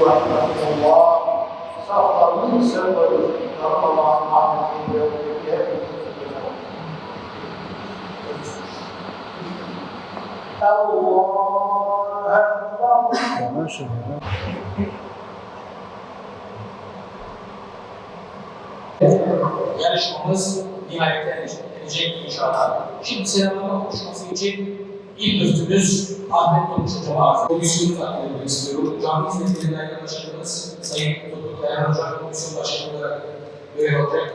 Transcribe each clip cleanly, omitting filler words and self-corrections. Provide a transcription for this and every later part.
ورحمة الله. Saflarını sevmedi. Allah'ın rahmetini görmek. Yarışmamız nihayete erecek inşallah. Şimdi selamlama konuşması için ilk müftümüz Ahmet Tonguç Hocam'a arz komisyonu takdim etmek istiyorum. Cami Hizmetleri Daire Başkanımız Sayın Doktor Dayan Hoca komisyon başkanı olarak görev alacak.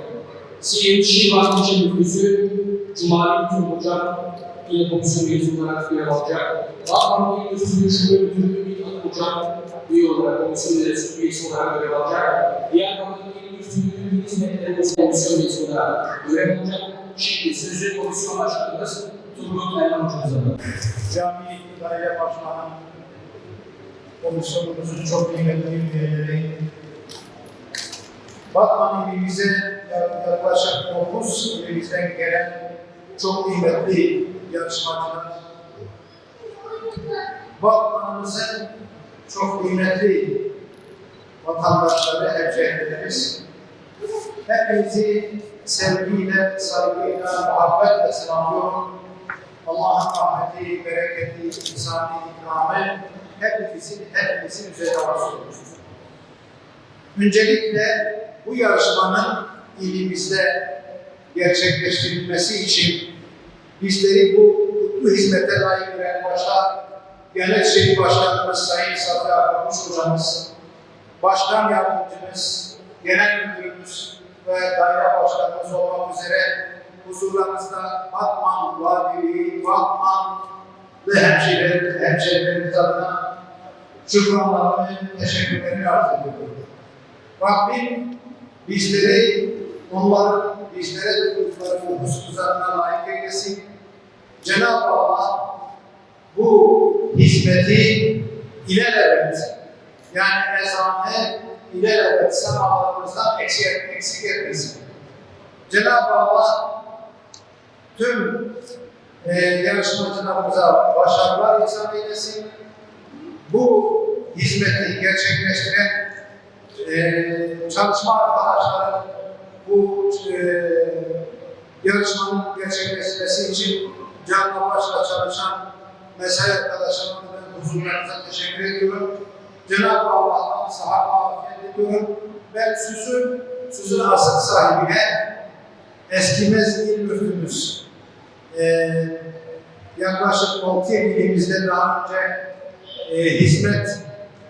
Siirt Şirvan İlçe Müftüsü Cumali Müftü Hocam yine komisyon üyesi olarak görev alacak. Bağlamlı İl Müftüsü Şube Müftü Mithat Hocam üye olarak komisyon üyesi olarak görev alacak. Diğer Müftülüğün hizmetleri komisyon üyesi olarak görev alacak. Şimdi sözü komisyon başkanımız Turgut Dayan Hocamıza. Cami Daire Başkanı komisyonumuzun çok kıymetli üyeleri, Batman ilimize yaklaşık 9 ilimizden gelen çok kıymetli yarışmacılar, Batman'ımızın çok kıymetli vatandaşları, hemşehrilerimiz, hepinizi sevgiyle, saygıyla, muhabbetle selamlıyorum. Allah'ın rahmeti, bereketi, insani ikramı hepimizin üzerine olsun. Öncelikle bu yarışmanın ilimizde gerçekleştirilmesi için bizleri bu hizmete layık gören başta Genel Şehir Başkanımız Sayın Safi Akbaş Hocamız, Başkan Yardımcımız, Genel Müdürümüz ve Daire Başkanımız olmak üzere huzurlarınızda Batman Valiliği, Batman ve hemşehrilerimiz adına şükranlarımı, teşekkürlerimi arz ediyorum. Rabbim bizleri, onların bizlere duydukları bu hususlarına layık eylesin. Cenab-ı Allah bu hizmeti ilelebet, yani ezanı ilelebet semalarımızdan eksik etmesin. Cenab-ı Allah tüm yarışmacılarımıza başarılar ihsan eylesin. Bu hizmeti gerçekleştiren çalışma arkadaşları bu yarışmanın gerçekleşmesi için canla başla çalışan mesai arkadaşlarımın huzurlarınıza teşekkür ediyorum. Cenab-ı Allah'tan sıhhat afiyet ediyorum. Ben sözün asıl sahibine Eskimez İl Müftümüz yaklaşık 6 ilimizde daha önce hizmet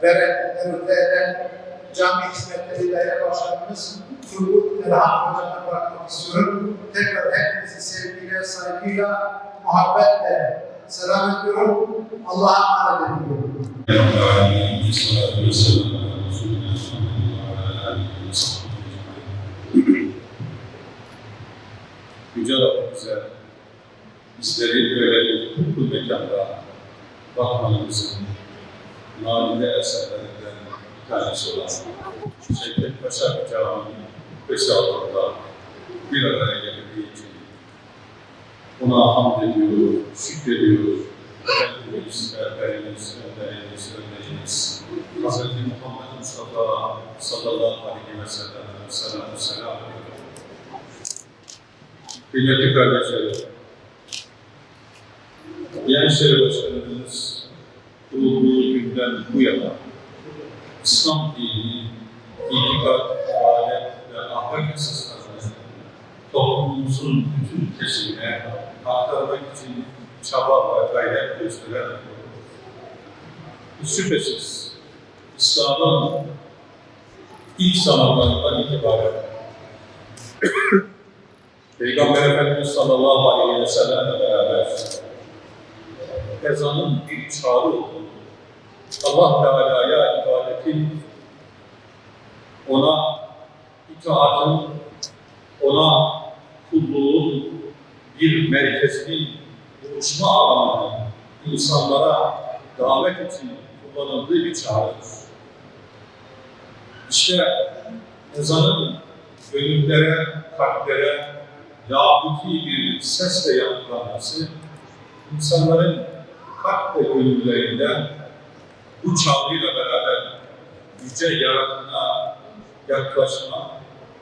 veren Cami Hizmetleri Daire Başkanımız Turgut Erhan Hocam'a bırakmak istiyorum. Tekrar hepinizi sevgiyle, saygıyla, muhabbetle selam ediyorum. Allah'a emanet ediyorum. Yüce Rabbimize bizleri böyle bir kutlu mekanda Batman'ımızın nadide eserlerinden bir tanesi olan Şevket Paşa Camii Beşi altında bir araya geldiği için ona hamd ediyor, şükrediyor. Efendimiz, Rehberimiz, Önderimiz, Hz. Muhammed Mustafa sallallahu aleyhi ve sellem selam ediyor. Kıymetli kardeşlerim, Gençleri Başkanımız bulunduğu günden bu yana İslam dini, itikat, adet ve ahlak esaslarını toplumumuzun bütün kesimine aktarmak için çaba ve gayret gösteren şüphesiz İslam'ın ilk zamanlarından itibaren Peygamber Efendimiz sallallahu aleyhi ve sellem'le beraber ezanın bir çağrı olduğunu, Allah Teala'ya ibadetin, ona itaatın, ona kulluğun bir merkezli buluşma alanı insanlara davet için kullanıldığı bir çağrıdır. İşte ezanın gönüllere, kalplere yahudi bir sesle yankılanması, insanların kalp ve gönüllerinden bu çağrıyla beraber yüce yaratına yaklaşma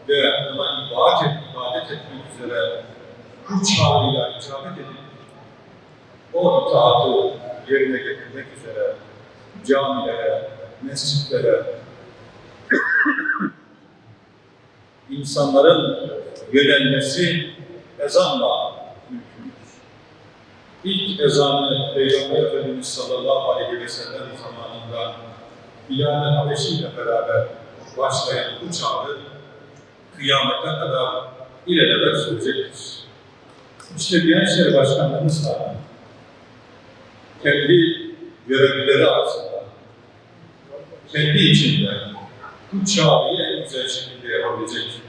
ve ona ibadet etmek üzere bu çağrıyla icabet edip o itaatı yerine getirmek üzere camilere, mescitlere, insanların yönelmesi ezanla mümkündür. İlk ezanı Peygamber Efendimiz sallallahu aleyhi ve sellem zamanında Bilal-i Habeşi ile beraber başlayan bu çağrı kıyamete kadar ilelebet sürecektir. İşte Diyanet İşleri Başkanlığımız da kendi görevlileri arasında, kendi içinde bu çağrıyı en güzel şekilde yapabilecek,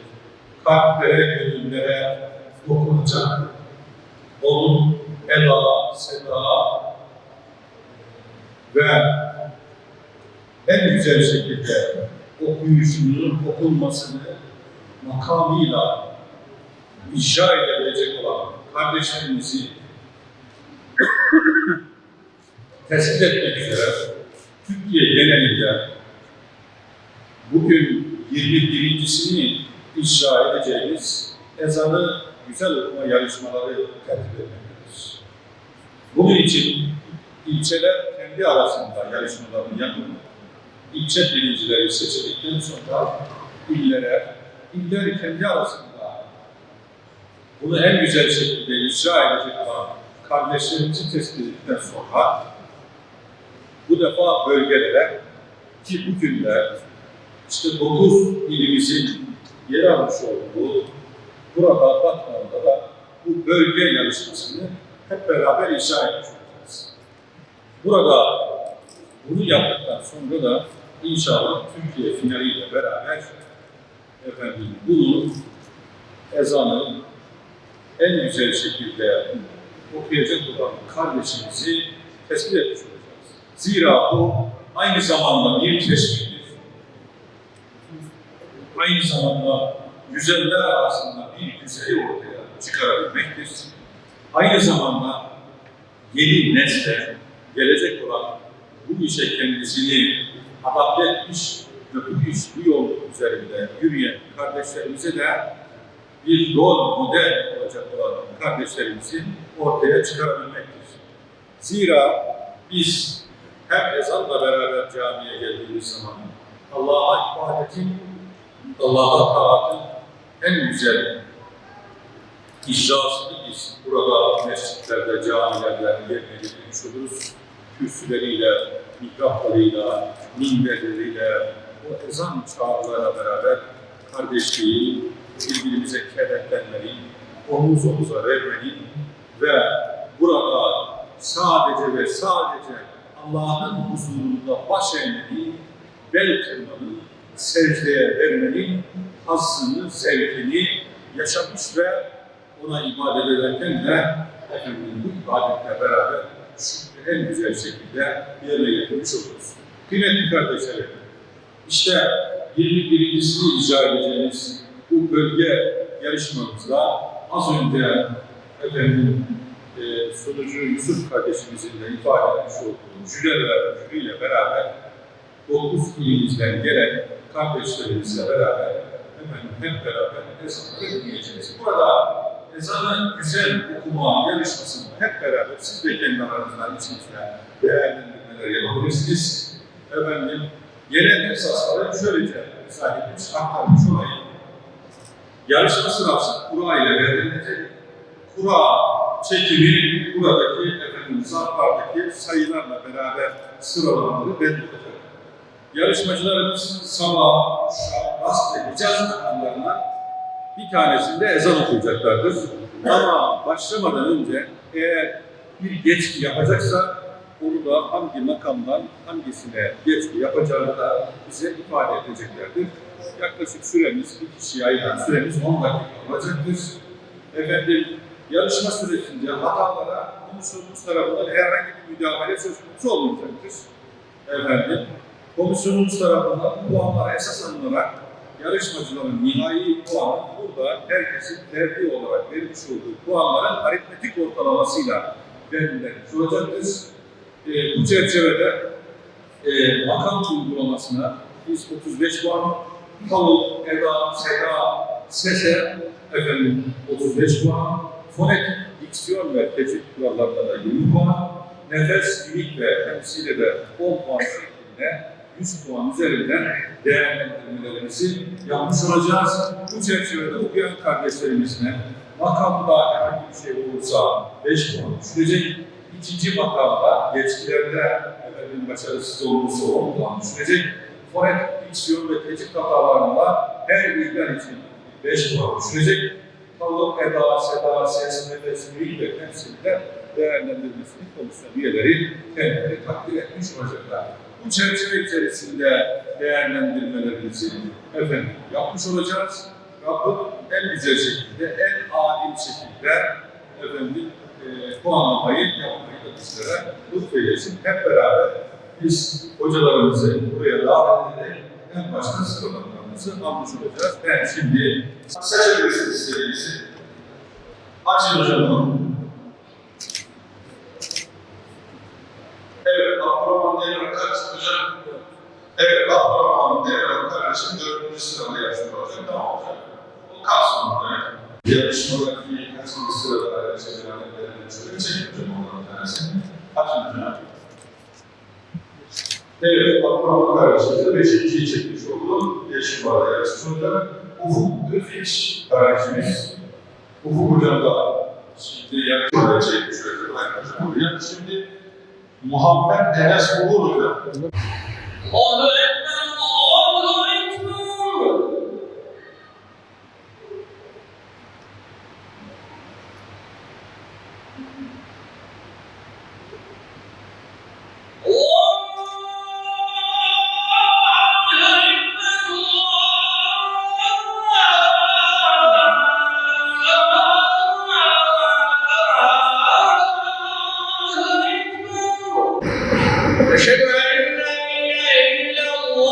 kalplere, gönüllere dokunacak, onun eda, seda ve en güzel şekilde okuyuşunun okunmasını makamıyla icra edebilecek olan kardeşlerimizi tespit etmek üzere Türkiye genelinde bugün 21.sini icra edeceğimiz ezanı güzel okuma yarışmaları tertip etmektedir. Bunun için ilçeler kendi arasında yarışmalarını yapıp ilçe birincileri seçildikten sonra iller kendi arasında bunu en güzel şekilde icra edecek olan kardeşlerimizi tespit ettikten sonra bu defa bölgelere ki bugün de işte 9 ilimizin yer almış olduğu burada Batman'da da bu bölge yarışmasını hep beraber icra etmiş olacağız. Burada bunu yaptıktan sonra da inşallah Türkiye finaliyle beraber bunu ezanı en güzel şekilde okuyacak olan kardeşimizi tespit etmiş olacağız. Zira bu aynı zamanda bir teşviktir. Aynı zamanda güzeller arasında bir güzeli ortaya çıkarabilmektir. Aynı zamanda yeni nesle gelecek olan bu işe kendisini adapte etmiş ve bu yol üzerinde yürüyen kardeşlerimize de bir rol model olacak olan kardeşlerimizi ortaya çıkarabilmektir. Zira biz hem ezanla beraber camiye geldiğimiz zaman Allah'a ibadetin, Allah'a taatın en güzel icrasını biz burada mescitlerde, camilerde yerine getirmiş oluruz. Kürsüleriyle, mihraplarıyla, minberleriyle, o ezan çağrılarla beraber kardeşliği, birbirimize kenetlenmeli, omuz omuza vermeli ve burada sadece ve sadece Allah'ın huzurunda baş eğmeli, bel kırmalı, secdeye vermeli, hazzını, zevkini yaşamış ve ona ibadet ederken de bu ibadetle beraber şükrü en güzel şekilde yerine getirmiş oluruz. Kıymetli kardeşlerim, işte 21.sini icra edeceğimiz bu bölge yarışmamızda az önce sunucu Yusuf kardeşimizin de ifade etmiş olduğu jüriyle beraber 9 ilimizden gelen kardeşlerimizle beraber hep beraber ezanı dinleyeceğiz. Burada ezanı güzel okuma yarışmasında hep beraber siz de kendi aranızdan içinizde değerlendirmeler yapabilirsiniz. Genel esasları şöylece izah etmiş, aktarmış olayım. Yarışma sırası kura ile verilecek. Kura çekimi buradaki zarflardaki sayılarla beraber sıralamaları belli olacak. Yarışmacılarımız sabah rastgele icaz makamlarından bir tanesinde ezan okuyacaklardır. Ama başlamadan önce eğer bir geçki yapacaksa onu da hangi makamdan hangisine geçki yapacağını da bize ifade edeceklerdir. Yaklaşık süremiz, bir kişiye ayrılan süremiz 10 dakika olacaktır. Yarışma sürecince hatalara komisyonumuz tarafından herhangi bir müdahale söz konusu olmayacaktır. Komisyonumuz tarafından puanlara esas alınarak yarışmacıların nihai puanı burada herkesin tercih olarak vermiş olduğu puanların aritmetik ortalamasıyla belirlenmiş olacaktır. Bu çerçevede makam uygulamasına biz 35 puan, tavuk, eda, seda, sese efendim 35 puan, fonetik, diksiyon ve tecvid kurallarında da 20 puan, nefes, mimik ve temsile de 10 puan şeklinde 100 puan üzerinden değerlendirmelerimizi yapmış olacağız. Bu çerçevede okuyan kardeşlerimizle makamda herhangi bir şey olursa 5 puan düşürecek. İkinci makamda geçkilerde efendim başarısız olursa 10 puan düşürecek. Fonetik, diksiyon ve tecvid hatalarında her bilgiler için 5 puan düşürecek. Tavuk, eda, seda, ses, nefes, mimik ve temsilde değerlendirmesini komisyon üyeleri kendileri takdir etmiş olacaklar. Bu çerçeve içerisinde değerlendirmelerimizi efendim yapmış olacağız. Rabbim en güzel şekilde, en adil şekilde efendim puanlamayı yapmayı da bizlere lütfeylesin. Hep beraber biz hocalarımızı buraya davet ederek en başta sıralamalarımızı almış olacağız. Ben şimdi seçebilirsiniz istediğinizi. Açın hocam. Evet, Abdurrahman Demirel hocam. Evet, Abdurrahman Demirel kardeşim 4. sırada yarışma olacak. Tamam hocam. O kalsın burada. Yarışmadaki kaçıncı sırada kardeşim çözüm çekin hocam onların bir tanesi. Açın hocam. Evet, Abdurrahman kardeşimiz de 5.'yi çekmiş oldu. Yarışmada yarışmış olacak. Ufuk Özüç kardeşimiz. Ufuk hocam da şimdi yarışmada çekmiş olacak. Şimdi Muhammed Enes Uğur hocam. Allahu Ekber, Allahu Ekber. أشهد أن لا إله إلا الله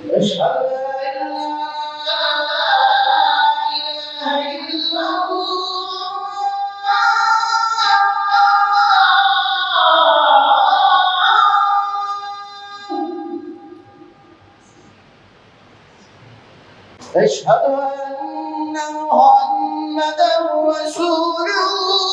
أشهد أن لا إله إلا الله أشهد أن محمدا رسول الله